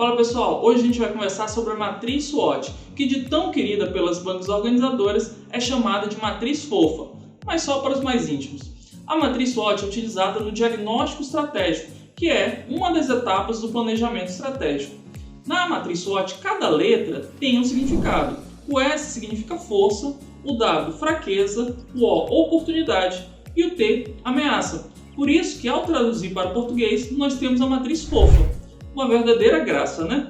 Fala pessoal, hoje a gente vai conversar sobre a matriz SWOT, que de tão querida pelas bancas organizadoras é chamada de matriz fofa, mas só para os mais íntimos. A matriz SWOT é utilizada no diagnóstico estratégico, que é uma das etapas do planejamento estratégico. Na matriz SWOT, cada letra tem um significado. O S significa força, o W fraqueza, o O oportunidade e o T ameaça. Por isso que ao traduzir para o português, nós temos a matriz fofa. Uma verdadeira graça, né?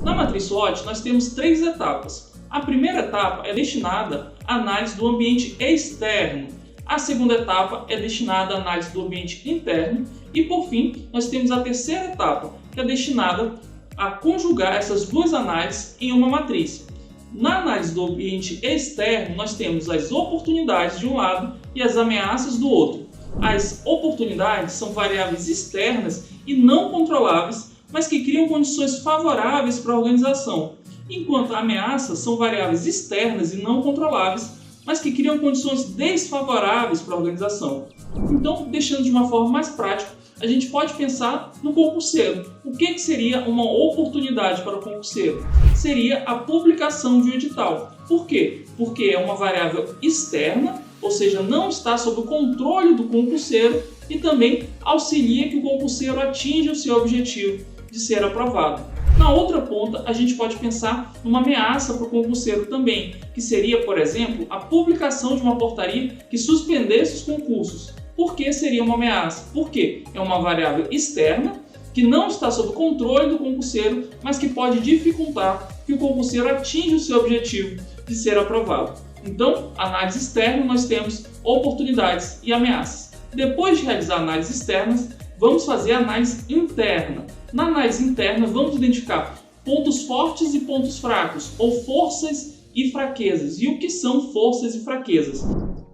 Na matriz SWOT, nós temos 3 etapas. A primeira etapa é destinada à análise do ambiente externo. A segunda etapa é destinada à análise do ambiente interno. E, por fim, nós temos a terceira etapa, que é destinada a conjugar essas duas análises em uma matriz. Na análise do ambiente externo, nós temos as oportunidades de um lado e as ameaças do outro. As oportunidades são variáveis externas e não controláveis, mas que criam condições favoráveis para a organização, enquanto ameaças são variáveis externas e não controláveis, mas que criam condições desfavoráveis para a organização. Então, deixando de uma forma mais prática, a gente pode pensar no concurseiro. O que seria uma oportunidade para o concurseiro? Seria a publicação de um edital. Por quê? Porque é uma variável externa, ou seja, não está sob o controle do concurseiro e também auxilia que o concurseiro atinja o seu objetivo de ser aprovado. Na outra ponta, a gente pode pensar numa ameaça para o concurseiro também, que seria, por exemplo, a publicação de uma portaria que suspendesse os concursos. Por que seria uma ameaça? Porque é uma variável externa que não está sob controle do concurseiro, mas que pode dificultar que o concurseiro atinja o seu objetivo de ser aprovado. Então, análise externa, nós temos oportunidades e ameaças. Depois de realizar análises externas, vamos fazer a análise interna. Na análise interna, vamos identificar pontos fortes e pontos fracos, ou forças e fraquezas. E o que são forças e fraquezas?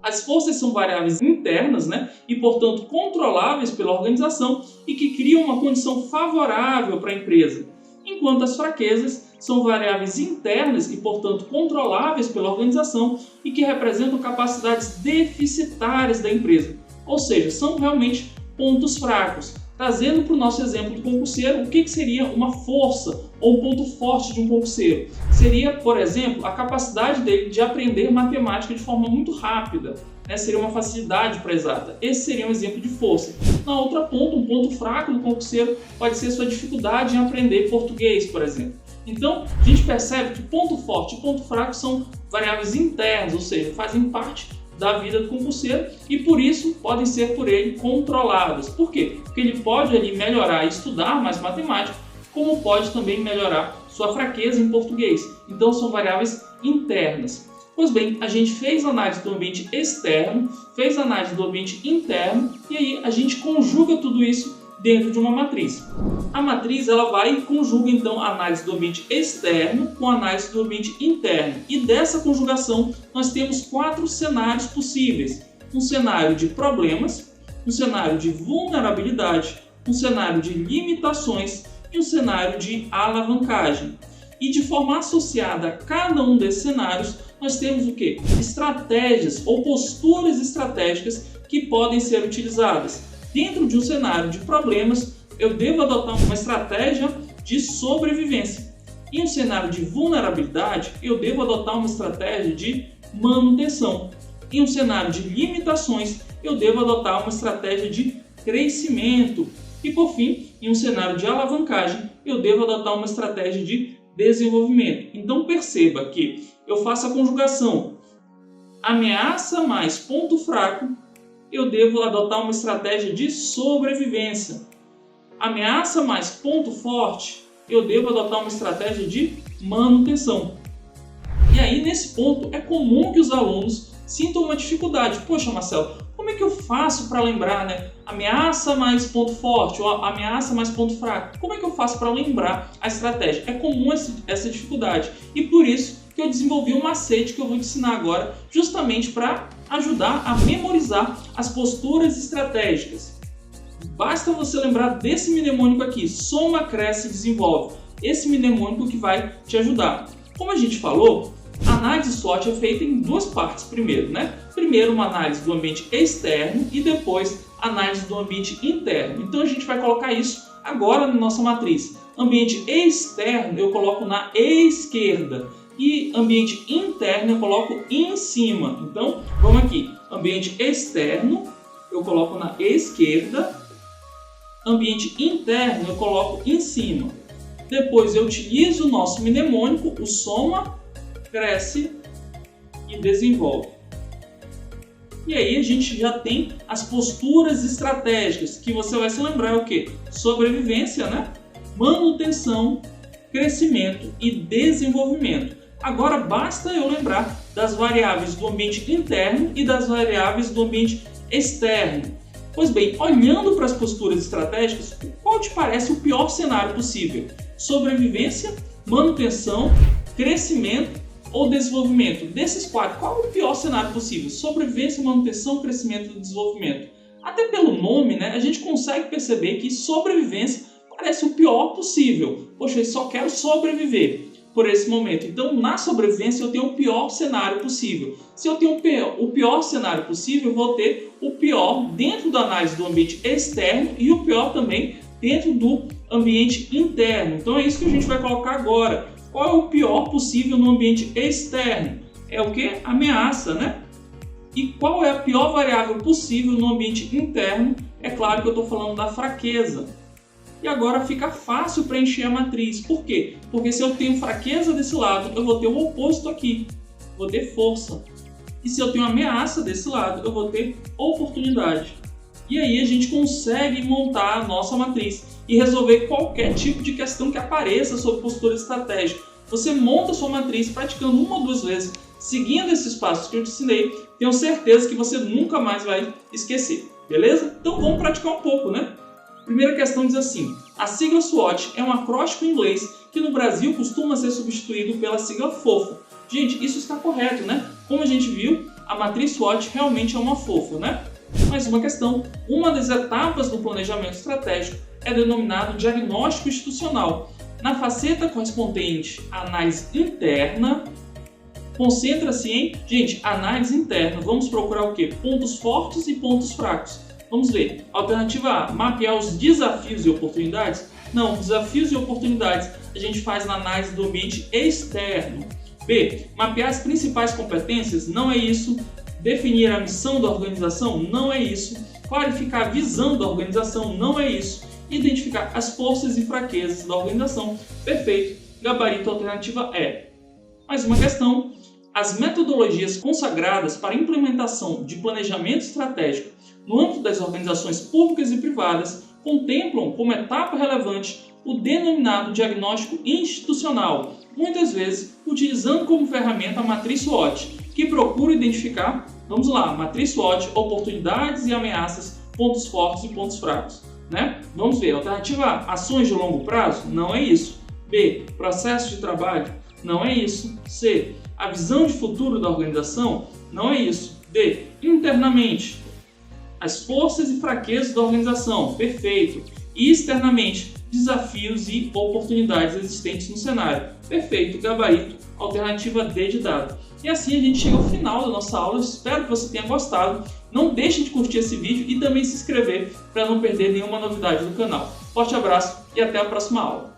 As forças são variáveis internas, e portanto controláveis pela organização e que criam uma condição favorável para a empresa, enquanto as fraquezas são variáveis internas e portanto controláveis pela organização e que representam capacidades deficitárias da empresa, ou seja, são realmente pontos fracos. Trazendo para o nosso exemplo do concurseiro, o que seria uma força ou um ponto forte de um concurseiro? Seria, por exemplo, a capacidade dele de aprender matemática de forma muito rápida. Seria uma facilidade para exata. Esse seria um exemplo de força. Na outra ponta, um ponto fraco do concurseiro pode ser sua dificuldade em aprender português, por exemplo. Então, a gente percebe que ponto forte e ponto fraco são variáveis internas, ou seja, fazem parte da vida do concurseiro e por isso podem ser por ele controladas. Por quê? Porque ele pode ali melhorar e estudar mais matemática, como pode também melhorar sua fraqueza em português. Então são variáveis internas. Pois bem, a gente fez análise do ambiente externo, fez análise do ambiente interno e aí a gente conjuga tudo isso dentro de uma matriz. A matriz ela vai e conjuga então a análise do ambiente externo com a análise do ambiente interno. E dessa conjugação nós temos 4 cenários possíveis. Um cenário de problemas, um cenário de vulnerabilidade, um cenário de limitações e um cenário de alavancagem. E de forma associada a cada um desses cenários, nós temos o quê? Estratégias ou posturas estratégicas que podem ser utilizadas. Dentro de um cenário de problemas, eu devo adotar uma estratégia de sobrevivência. Em um cenário de vulnerabilidade, eu devo adotar uma estratégia de manutenção. Em um cenário de limitações, eu devo adotar uma estratégia de crescimento. E por fim, em um cenário de alavancagem, eu devo adotar uma estratégia de desenvolvimento. Então perceba que eu faço a conjugação ameaça mais ponto fraco, eu devo adotar uma estratégia de sobrevivência. Ameaça mais ponto forte, eu devo adotar uma estratégia de manutenção. E aí, nesse ponto, é comum que os alunos sintam uma dificuldade. Poxa, Marcelo, como é que eu faço para lembrar, ameaça mais ponto forte ou ameaça mais ponto fraco? Como é que eu faço para lembrar a estratégia? É comum essa dificuldade. E por isso que eu desenvolvi um macete que eu vou te ensinar agora, justamente para ajudar a memorizar as posturas estratégicas. Basta você lembrar desse mnemônico aqui, soma, cresce e desenvolve. Esse mnemônico que vai te ajudar. Como a gente falou, a análise SWOT é feita em 2 partes primeiro, Primeiro uma análise do ambiente externo e depois análise do ambiente interno. Então a gente vai colocar isso agora na nossa matriz. Ambiente externo eu coloco na esquerda. E ambiente interno eu coloco em cima. Então, vamos aqui. Ambiente externo eu coloco na esquerda. Ambiente interno eu coloco em cima. Depois eu utilizo o nosso mnemônico, o soma, cresce e desenvolve. E aí a gente já tem as posturas estratégicas, que você vai se lembrar é o quê? Sobrevivência, né? Manutenção, crescimento e desenvolvimento. Agora basta eu lembrar das variáveis do ambiente interno e das variáveis do ambiente externo. Pois bem, olhando para as posturas estratégicas, qual te parece o pior cenário possível? Sobrevivência, manutenção, crescimento ou desenvolvimento? Desses quatro, qual é o pior cenário possível? Sobrevivência, manutenção, crescimento e desenvolvimento. Até pelo nome, né, a gente consegue perceber que sobrevivência parece o pior possível. Poxa, eu só quero sobreviver por esse momento. Então, na sobrevivência, eu tenho o pior cenário possível. Se eu tenho o pior cenário possível, eu vou ter o pior dentro da análise do ambiente externo e o pior também dentro do ambiente interno. Então, é isso que a gente vai colocar agora. Qual é o pior possível no ambiente externo? É o que? Ameaça, né? E qual é a pior variável possível no ambiente interno? É claro que eu estou falando da fraqueza. E agora fica fácil preencher a matriz. Por quê? Porque se eu tenho fraqueza desse lado, eu vou ter o oposto aqui. Vou ter força. E se eu tenho ameaça desse lado, eu vou ter oportunidade. E aí a gente consegue montar a nossa matriz e resolver qualquer tipo de questão que apareça sobre postura estratégica. Você monta a sua matriz praticando uma ou duas vezes, seguindo esses passos que eu te ensinei. Tenho certeza que você nunca mais vai esquecer. Beleza? Então vamos praticar um pouco, né? Primeira questão diz assim: a sigla SWOT é um acróstico em inglês que no Brasil costuma ser substituído pela sigla FOFO. Gente, isso está correto, né? Como a gente viu, a matriz SWOT realmente é uma FOFO, né? Mais uma questão: uma das etapas do planejamento estratégico é denominado diagnóstico institucional. Na faceta correspondente à análise interna, concentra-se em, gente, análise interna. Vamos procurar o quê? Pontos fortes e pontos fracos. Vamos ver. Alternativa A, mapear os desafios e oportunidades. Não, desafios e oportunidades a gente faz na análise do ambiente externo. B, mapear as principais competências. Não é isso. Definir a missão da organização. Não é isso. Clarificar a visão da organização. Não é isso. Identificar as forças e fraquezas da organização. Perfeito. Gabarito alternativa E. Mais uma questão. As metodologias consagradas para a implementação de planejamento estratégico no âmbito das organizações públicas e privadas contemplam como etapa relevante o denominado diagnóstico institucional, muitas vezes utilizando como ferramenta a matriz SWOT, que procura identificar, vamos lá, matriz SWOT, oportunidades e ameaças, pontos fortes e pontos fracos. Né? Vamos ver, alternativa A, ações de longo prazo? Não é isso. B, processo de trabalho? Não é isso. C, a visão de futuro da organização? Não é isso. D, internamente, as forças e fraquezas da organização? Perfeito. E externamente, desafios e oportunidades existentes no cenário? Perfeito. Gabarito, alternativa D de dado. E assim a gente chega ao final da nossa aula. Eu espero que você tenha gostado. Não deixe de curtir esse vídeo e também se inscrever para não perder nenhuma novidade do canal. Forte abraço e até a próxima aula.